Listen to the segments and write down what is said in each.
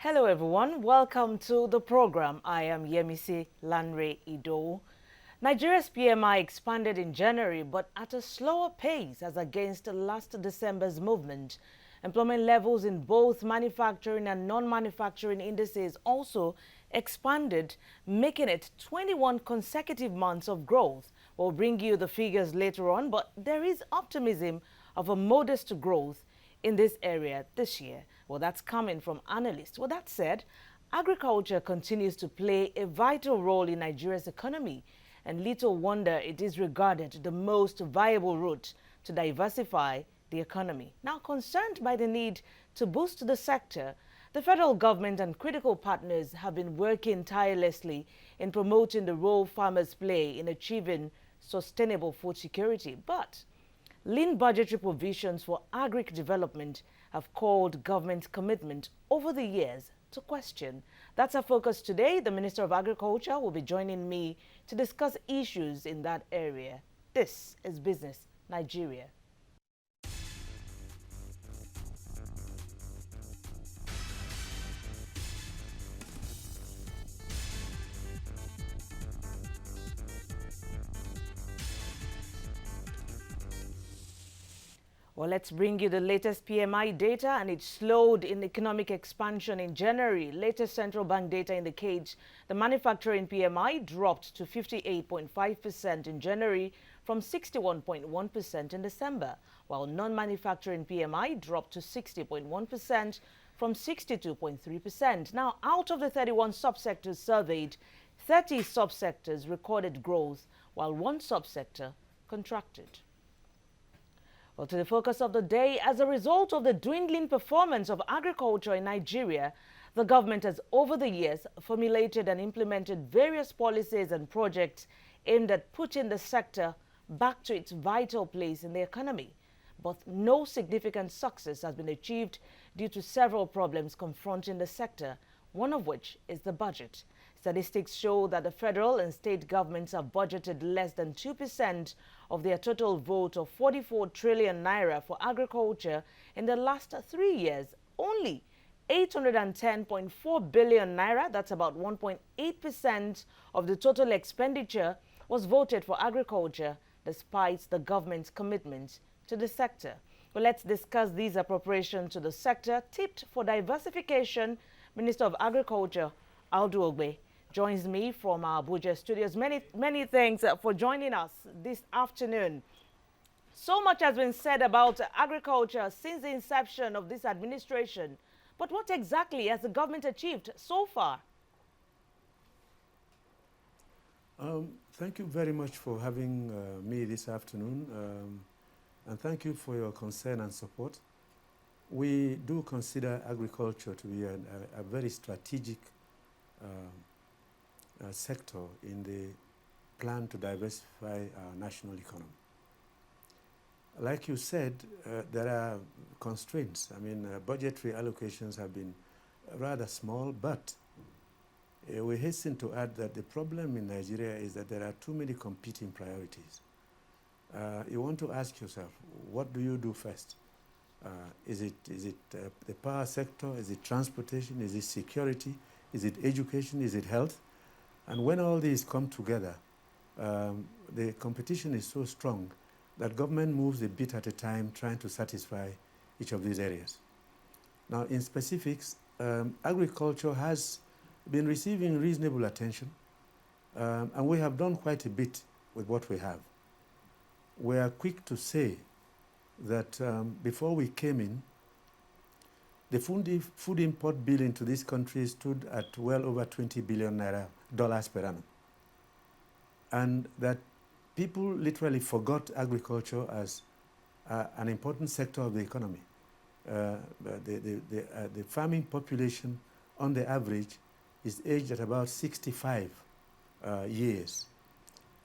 Hello everyone, welcome to the program. I am Yemisi Lanre Ido. Nigeria's PMI expanded in January but at a slower pace as against last December's movement. Employment levels in both manufacturing and non-manufacturing indices also expanded, making it 21 consecutive months of growth. We'll bring you the figures later on, but there is optimism of a modest growth in this area this year. Well, that's coming from analysts. Well, that said, agriculture continues to play a vital role in Nigeria's economy, and little wonder it is regarded the most viable route to diversify the economy. Now, concerned by the need to boost the sector, the federal government and critical partners have been working tirelessly in promoting the role farmers play in achieving sustainable food security. But lean budgetary provisions for agric development have called government commitment over the years to question. That's our focus today. The Minister of Agriculture will be joining me to discuss issues in that area. This is Business Nigeria. Well, let's bring you the latest PMI data, and it slowed in economic expansion in January. Latest central bank data indicates the manufacturing PMI dropped to 58.5% in January from 61.1% in December, while non-manufacturing PMI dropped to 60.1% from 62.3%. Now, out of the 31 subsectors surveyed, 30 subsectors recorded growth, while one subsector contracted. Well, to the focus of the day, as a result of the dwindling performance of agriculture in Nigeria, the government has over the years formulated and implemented various policies and projects aimed at putting the sector back to its vital place in the economy. But no significant success has been achieved due to several problems confronting the sector, one of which is the budget. Statistics show that the federal and state governments have budgeted less than 2% of their total vote of 44 trillion naira for agriculture in the last 3 years. Only 810.4 billion naira, that's about 1.8% of the total expenditure, was voted for agriculture, despite the government's commitment to the sector. Well, let's discuss these appropriations to the sector. Tipped for diversification, Minister of Agriculture, Audu Ogbeh, joins me from our Abuja studios. Many thanks for joining us this afternoon. So much has been said about agriculture since the inception of this administration. But what exactly has the government achieved so far? Thank you very much for having me this afternoon. And thank you for your concern and support. We do consider agriculture to be a very strategic sector in the plan to diversify our national economy. Like you said, there are constraints. I mean, budgetary allocations have been rather small, but we hasten to add that the problem in Nigeria is that there are too many competing priorities. You want to ask yourself, what do you do first? Is it the power sector? Is it transportation? Is it security? Is it education? Is it health? And when all these come together, the competition is so strong that government moves a bit at a time trying to satisfy each of these areas. Now, in specifics, agriculture has been receiving reasonable attention, and we have done quite a bit with what we have. We are quick to say that before we came in, the food import bill into this country stood at well over $20 billion per annum. And that people literally forgot agriculture as an important sector of the economy. The farming population, on the average, is aged at about 65 years.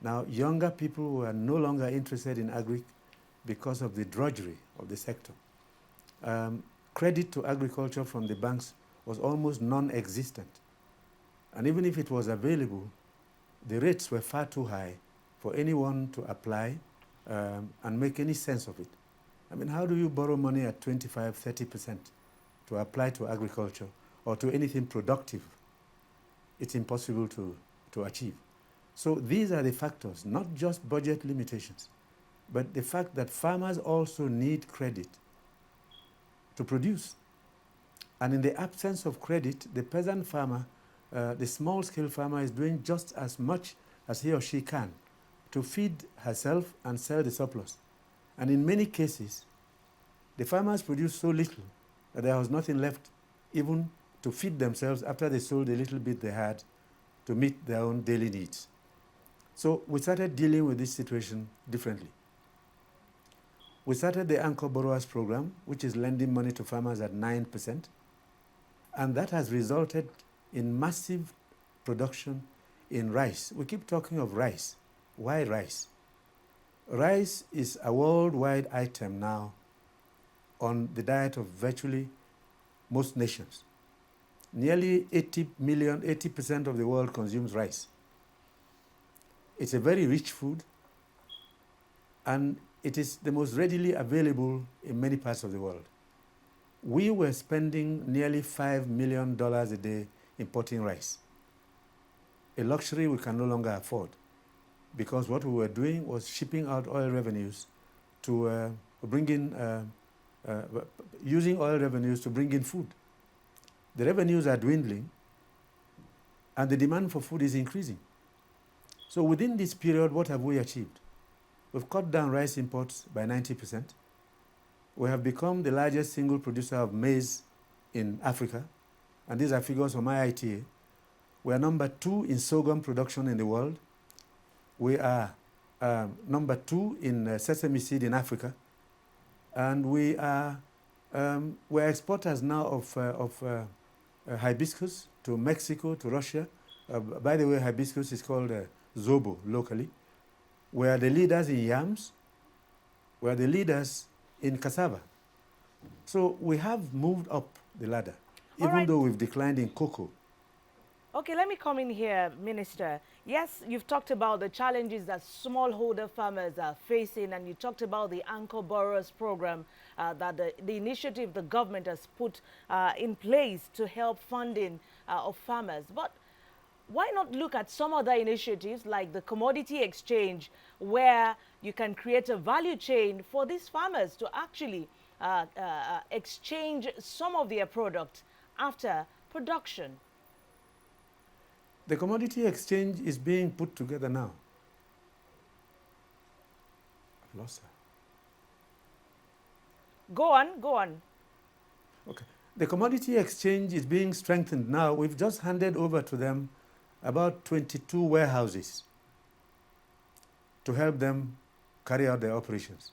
Now, younger people who are no longer interested in agri because of the drudgery of the sector. Credit to agriculture from the banks was almost non-existent. And even if it was available, the rates were far too high for anyone to apply and make any sense of it. I mean, how do you borrow money at 25, 30% to apply to agriculture or to anything productive, it's impossible to achieve. So these are the factors, not just budget limitations, but the fact that farmers also need credit to produce. And in the absence of credit, the peasant farmer, the small-scale farmer, is doing just as much as he or she can to feed herself and sell the surplus. And in many cases, the farmers produce so little that there was nothing left even to feed themselves after they sold the little bit they had to meet their own daily needs. So we started dealing with this situation differently. We started the Anchor Borrowers Program, which is lending money to farmers at 9%, and that has resulted in massive production in rice. We keep talking of rice. Why rice? Rice is a worldwide item now on the diet of virtually most nations. Nearly 80% of the world consumes rice. It's a very rich food, and it is the most readily available in many parts of the world. We were spending nearly $5 million a day importing rice, a luxury we can no longer afford, because what we were doing was shipping out oil revenues to using oil revenues to bring in food. The revenues are dwindling, and the demand for food is increasing. So within this period, what have we achieved? We've cut down rice imports by 90%. We have become the largest single producer of maize in Africa, and these are figures from IITA. We are number 2 in sorghum production in the world. We are number 2 in sesame seed in Africa, and we're exporters now of hibiscus to Mexico, to Russia. By the way, hibiscus is called zobo locally. We are the leaders in yams. We are the leaders in cassava. So we have moved up the ladder, even though we've declined in cocoa. Okay, let me come in here, Minister. Yes, you've talked about the challenges that smallholder farmers are facing, and you talked about the Anchor Borrowers Program, that the initiative the government has put in place to help funding of farmers. But why not look at some other initiatives like the commodity exchange, where you can create a value chain for these farmers to actually exchange some of their product after production? The commodity exchange is being put together now. I've lost her. Go on, go on. Okay. The commodity exchange is being strengthened now. We've just handed over to them about 22 warehouses to help them carry out their operations.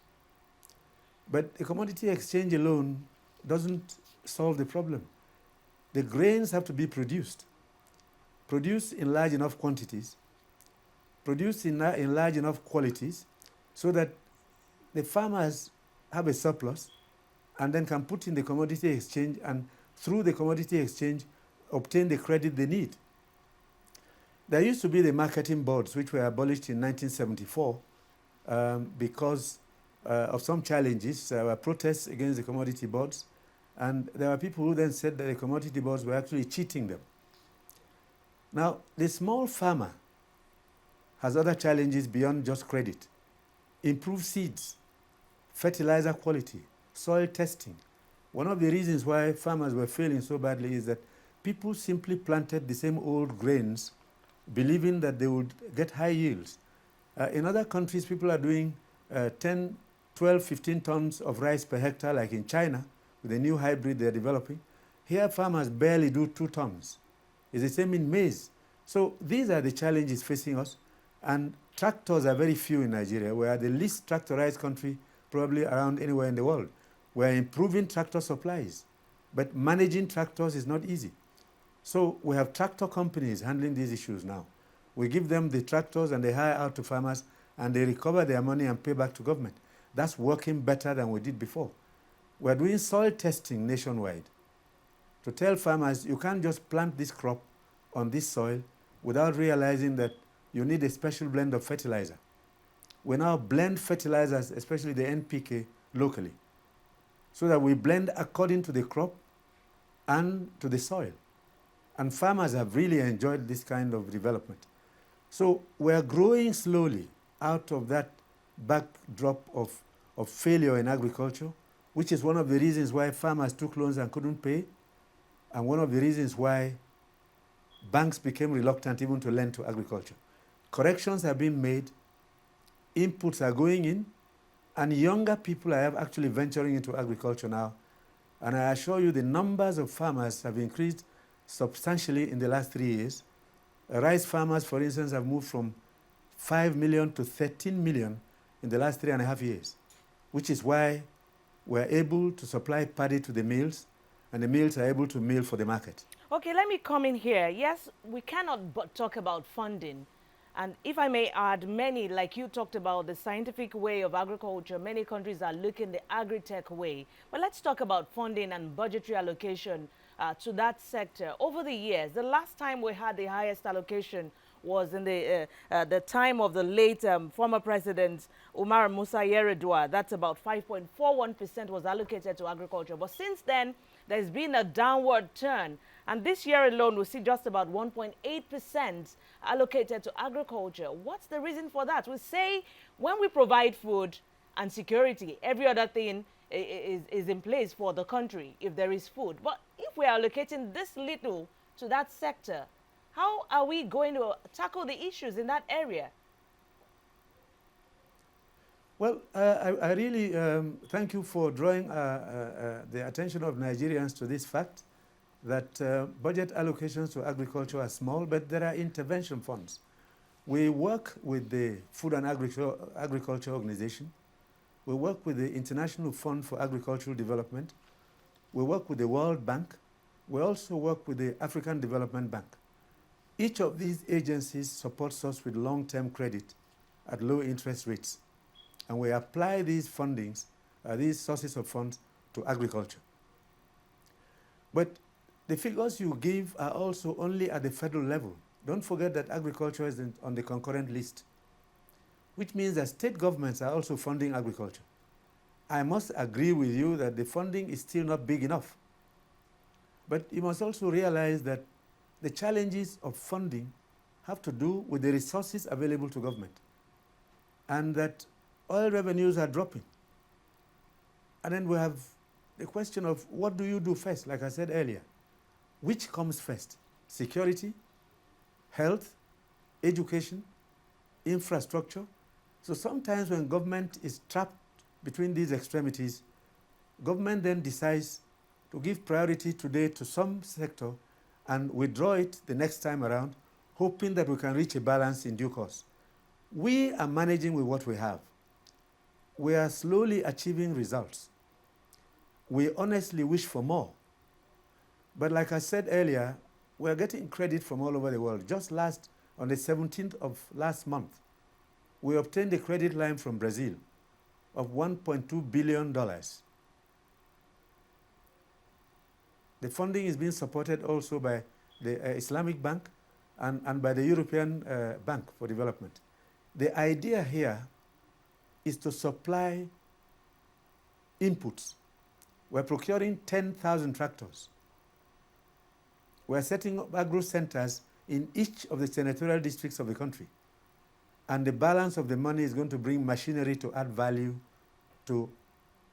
But the commodity exchange alone doesn't solve the problem. The grains have to be produced in large enough quantities, produced in large enough qualities, so that the farmers have a surplus and then can put in the commodity exchange, and through the commodity exchange obtain the credit they need. There used to be the marketing boards, which were abolished in 1974 because of some challenges. There were protests against the commodity boards, and there were people who then said that the commodity boards were actually cheating them. Now, the small farmer has other challenges beyond just credit. Improved seeds, fertilizer quality, soil testing. One of the reasons why farmers were failing so badly is that people simply planted the same old grains, believing that they would get high yields. In other countries, people are doing 10, 12, 15 tons of rice per hectare, like in China, with a new hybrid they're developing. Here, farmers barely do 2 tons. It's the same in maize. So these are the challenges facing us. And tractors are very few in Nigeria. We are the least tractorized country probably around anywhere in the world. We're improving tractor supplies, but managing tractors is not easy. So we have tractor companies handling these issues now. We give them the tractors and they hire out to farmers, and they recover their money and pay back to government. That's working better than we did before. We're doing soil testing nationwide to tell farmers you can't just plant this crop on this soil without realizing that you need a special blend of fertilizer. We now blend fertilizers, especially the NPK, locally, so that we blend according to the crop and to the soil. And farmers have really enjoyed this kind of development. So we're growing slowly out of that backdrop of failure in agriculture, which is one of the reasons why farmers took loans and couldn't pay, and one of the reasons why banks became reluctant even to lend to agriculture. Corrections have been made, inputs are going in, and younger people are actually venturing into agriculture now. And I assure you the numbers of farmers have increased substantially in the last 3 years. Rice farmers, for instance, have moved from 5 million to 13 million in the last 3.5 years, which is why we're able to supply paddy to the mills, and the mills are able to mill for the market. Okay, let me come in here. Yes, we cannot but talk about funding. And if I may add, many, like you talked about the scientific way of agriculture, many countries are looking the agri-tech way. But let's talk about funding and budgetary allocation to that sector. Over the years, the last time we had the highest allocation was in the time of the late former president Umar Musa Yar'Adua. That's about 5.41% was allocated to agriculture. But since then, there's been a downward turn. And this year alone, we see just about 1.8% allocated to agriculture. What's the reason for that? We say when we provide food and security, every other thing is in place for the country if there is food. But if we are allocating this little to that sector, how are we going to tackle the issues in that area? Well, I really thank you for drawing the attention of Nigerians to this fact that budget allocations to agriculture are small, but there are intervention funds. We work with the Food and Agriculture Organization. We work with the International Fund for Agricultural Development. We work with the World Bank. We also work with the African Development Bank. Each of these agencies supports us with long-term credit at low interest rates. And we apply these fundings, these sources of funds to agriculture. But the figures you give are also only at the federal level. Don't forget that agriculture is on the concurrent list, which means that state governments are also funding agriculture. I must agree with you that the funding is still not big enough. But you must also realize that the challenges of funding have to do with the resources available to government, and that oil revenues are dropping. And then we have the question of what do you do first, like I said earlier. Which comes first? Security, health, education, infrastructure. So sometimes when government is trapped between these extremities, government then decides to give priority today to some sector and withdraw it the next time around, hoping that we can reach a balance in due course. We are managing with what we have. We are slowly achieving results. We honestly wish for more. But like I said earlier, we're getting credit from all over the world. Just on the 17th of last month, we obtained a credit line from Brazil of $1.2 billion. The funding is being supported also by the Islamic Bank and by the European Bank for Development. The idea here is to supply inputs. We're procuring 10,000 tractors. We're setting up agro centers in each of the senatorial districts of the country. And the balance of the money is going to bring machinery to add value to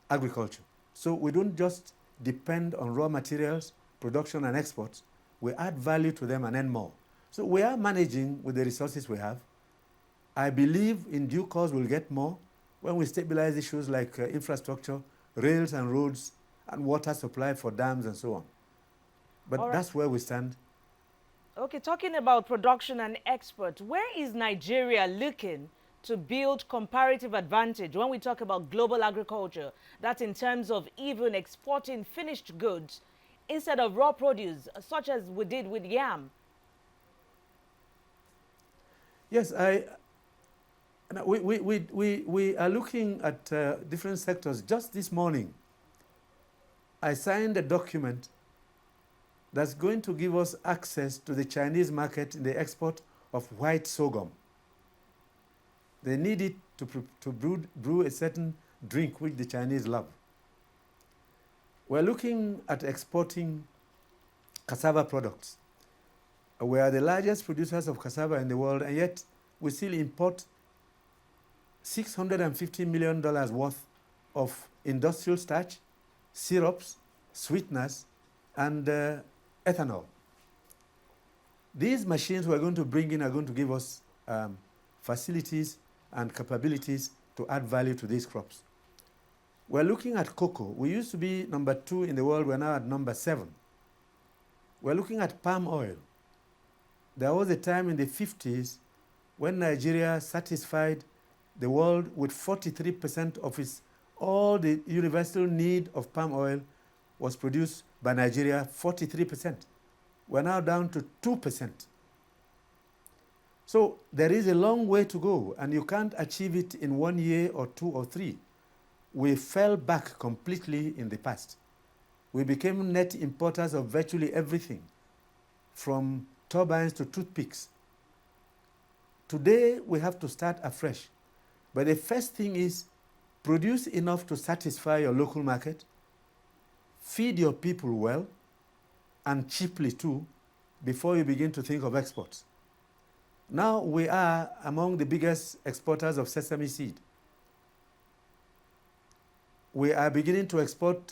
agriculture. So we don't just depend on raw materials, production and exports. We add value to them and earn more. So we are managing with the resources we have. I believe in due course we'll get more when we stabilize issues like infrastructure, rails and roads, and water supply for dams and so on. But that's where we stand. Okay, talking about production and export, where is Nigeria looking to build comparative advantage when we talk about global agriculture? That's in terms of even exporting finished goods instead of raw produce, such as we did with yam. Yes, we are looking at different sectors. Just this morning, I signed a document that's going to give us access to the Chinese market in the export of white sorghum. They need it to brew a certain drink which the Chinese love. We're looking at exporting cassava products. We are the largest producers of cassava in the world, and yet we still import $650 million worth of industrial starch, syrups, sweeteners, and ethanol. These machines we're going to bring in are going to give us facilities and capabilities to add value to these crops. We're looking at cocoa. We used to be number 2 in the world. We're now at number 7. We're looking at palm oil. There was a time in the 50s when Nigeria satisfied the world with 43% of all the universal need of palm oil was produced by Nigeria, 43%. We're now down to 2%. So there is a long way to go, and you can't achieve it in 1 year or 2 or 3. We fell back completely in the past. We became net importers of virtually everything, from turbines to toothpicks. Today, we have to start afresh. But the first thing is produce enough to satisfy your local market, feed your people well, and cheaply too, before you begin to think of exports. Now we are among the biggest exporters of sesame seed. We are beginning to export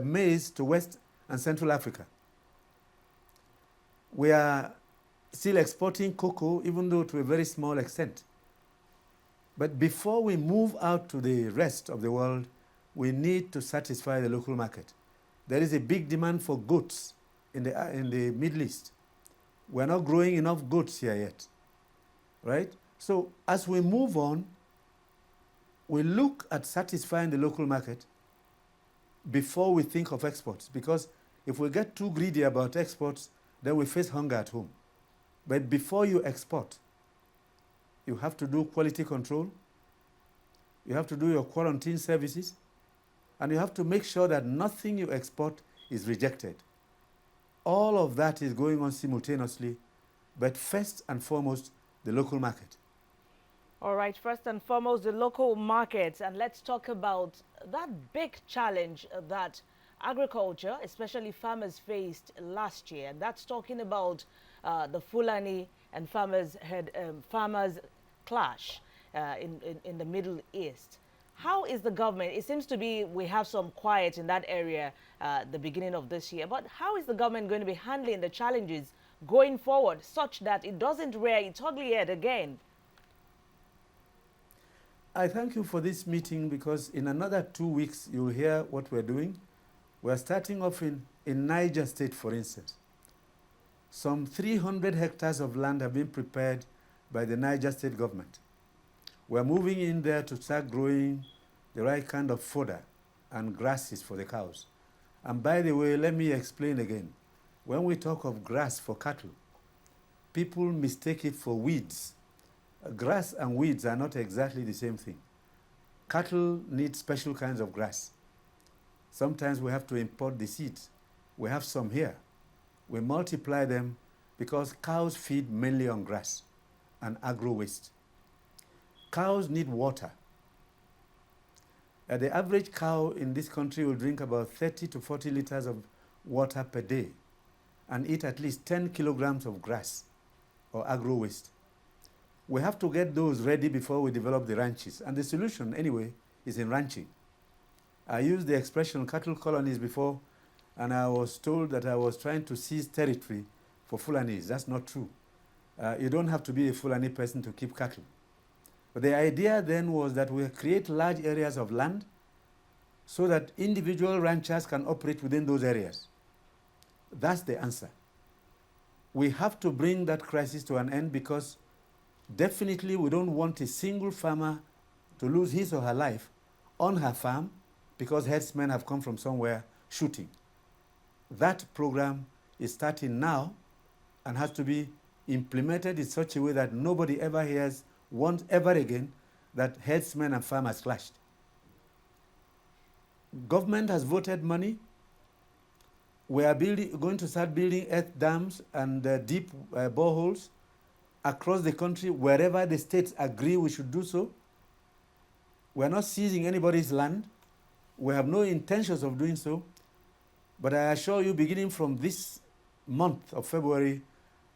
maize to West and Central Africa. We are still exporting cocoa, even though to a very small extent. But before we move out to the rest of the world, we need to satisfy the local market. There is a big demand for goats in the Middle East. We're not growing enough goats here yet, right? So as we move on, we look at satisfying the local market before we think of exports, because if we get too greedy about exports, then we face hunger at home. But before you export, you have to do quality control, you have to do your quarantine services, and you have to make sure that nothing you export is rejected. All of that is going on simultaneously, but first and foremost, the local market. All right, first and foremost, the local markets, and let's talk about that big challenge that agriculture, especially farmers, faced last year. And that's talking about the Fulani and farmers clash in the Middle East. How is the government? It seems to be we have some quiet in that area the beginning of this year, but how is the government going to be handling the challenges going forward such that it doesn't rear its ugly head again? I thank you for this meeting, because in another 2 weeks, you'll hear what we're doing. We're starting off in Niger State, for instance. Some 300 hectares of land have been prepared by the Niger State government. We're moving in there to start growing the right kind of fodder and grasses for the cows. And by the way, let me explain again. When we talk of grass for cattle, people mistake it for weeds. Grass and weeds are not exactly the same thing. Cattle need special kinds of grass. Sometimes we have to import the seeds. We have some here. We multiply them because cows feed mainly on grass and agro waste. Cows need water. The average cow in this country will drink about 30 to 40 liters of water per day and eat at least 10 kilograms of grass or agro waste. We have to get those ready before we develop the ranches. And the solution, anyway, is in ranching. I used the expression cattle colonies before, and I was told that I was trying to seize territory for Fulanis. That's not true. You don't have to be a Fulani person to keep cattle. But the idea then was that we create large areas of land so that individual ranchers can operate within those areas. That's the answer. We have to bring that crisis to an end, because definitely we don't want a single farmer to lose his or her life on her farm because herdsmen have come from somewhere shooting. That program is starting now and has to be implemented in such a way that nobody ever hears once ever again that herdsmen and farmers clashed. Government has voted money. We are going to start building earth dams and deep boreholes across the country wherever the states agree we should do so. We're not seizing anybody's land. We have no intentions of doing so. But I assure you, beginning from this month of February,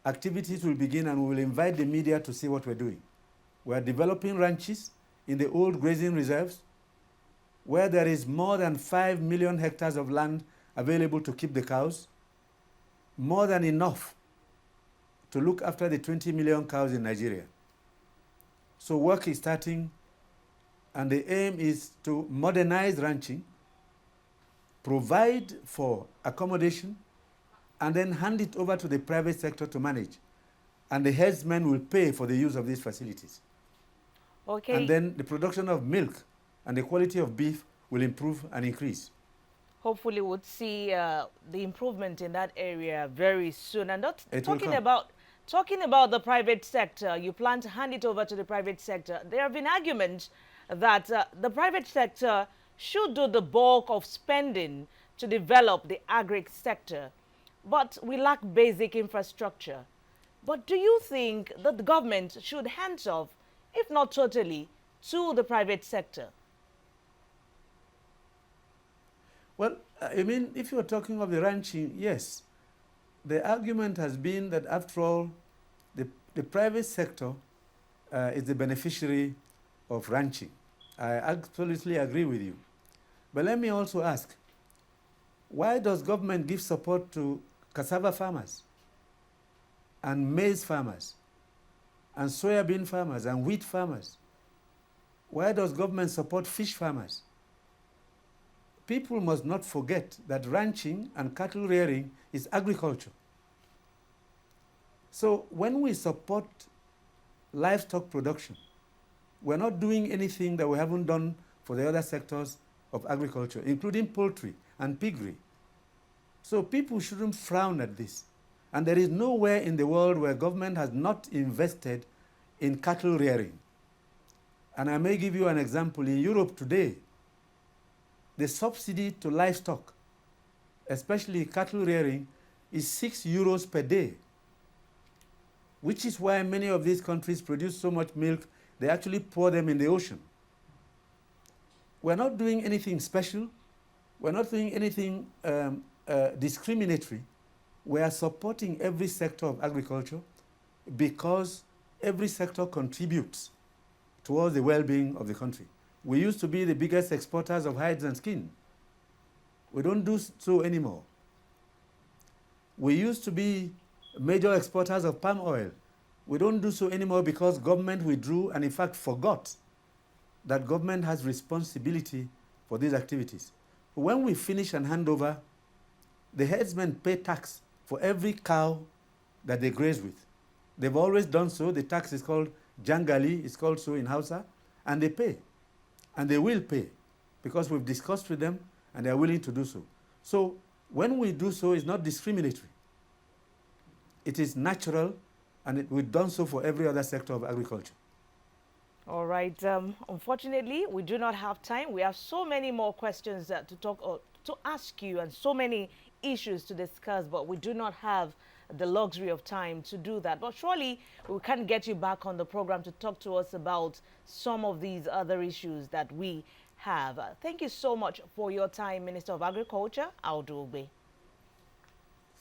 activities will begin and we will invite the media to see what we're doing. We are developing ranches in the old grazing reserves where there is more than 5 million hectares of land available to keep the cows, more than enough to look after the 20 million cows in Nigeria. So work is starting, and the aim is to modernize ranching, provide for accommodation, and then hand it over to the private sector to manage. And the herdsmen will pay for the use of these facilities. Okay. And then the production of milk and the quality of beef will improve and increase. Hopefully we'll see the improvement in that area very soon. And talking about the private sector, you plan to hand it over to the private sector. There have been arguments that the private sector should do the bulk of spending to develop the agri sector. But we lack basic infrastructure. But do you think that the government should hands off, if not totally, to the private sector? Well, I mean, if you're talking of the ranching, yes. The argument has been that, after all, the private sector is the beneficiary of ranching. I absolutely agree with you. But let me also ask, why does government give support to cassava farmers and maize farmers and soybean farmers and wheat farmers? Why does government support fish farmers? People must not forget that ranching and cattle rearing is agriculture. So when we support livestock production, we're not doing anything that we haven't done for the other sectors of agriculture, including poultry and piggery. So people shouldn't frown at this. And there is nowhere in the world where government has not invested in cattle rearing. And I may give you an example. In Europe today, the subsidy to livestock, especially cattle rearing, is 6 euros per day, which is why many of these countries produce so much milk, they actually pour them in the ocean. We're not doing anything special. We're not doing anything discriminatory. We are supporting every sector of agriculture because every sector contributes towards the well-being of the country. We used to be the biggest exporters of hides and skin. We don't do so anymore. We used to be major exporters of palm oil. We don't do so anymore because government withdrew and in fact forgot that government has responsibility for these activities. When we finish and hand over, the herdsmen pay tax for every cow that they graze with. They've always done so. The tax is called jangali, it's called so in Hausa, and they pay. And they will pay because we've discussed with them and they are willing to do so. So when we do so, it's not discriminatory. It is natural, and we've done so for every other sector of agriculture. All right. Unfortunately, we do not have time. We have so many more questions to ask you and so many issues to discuss, but we do not have the luxury of time to do that. But surely we can get you back on the program to talk to us about some of these other issues that we have. Thank you so much for your time, Minister of Agriculture, Audu Ogbeh.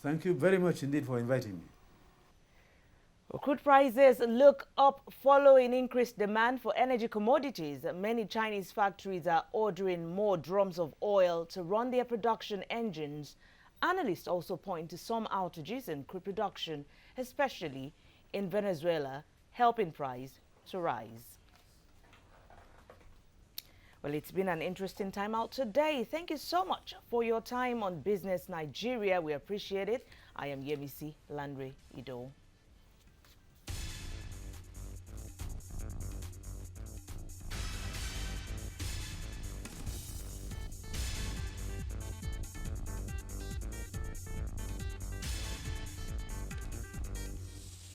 Thank you very much indeed for inviting me. Crude prices look up following increased demand for energy commodities. Many Chinese factories are ordering more drums of oil to run their production engines. Analysts also point to some outages in crude production, especially in Venezuela, helping price to rise. Well, it's been an interesting time out today. Thank you so much for your time on Business Nigeria. We appreciate it. I am Yemisi Lanre Ido.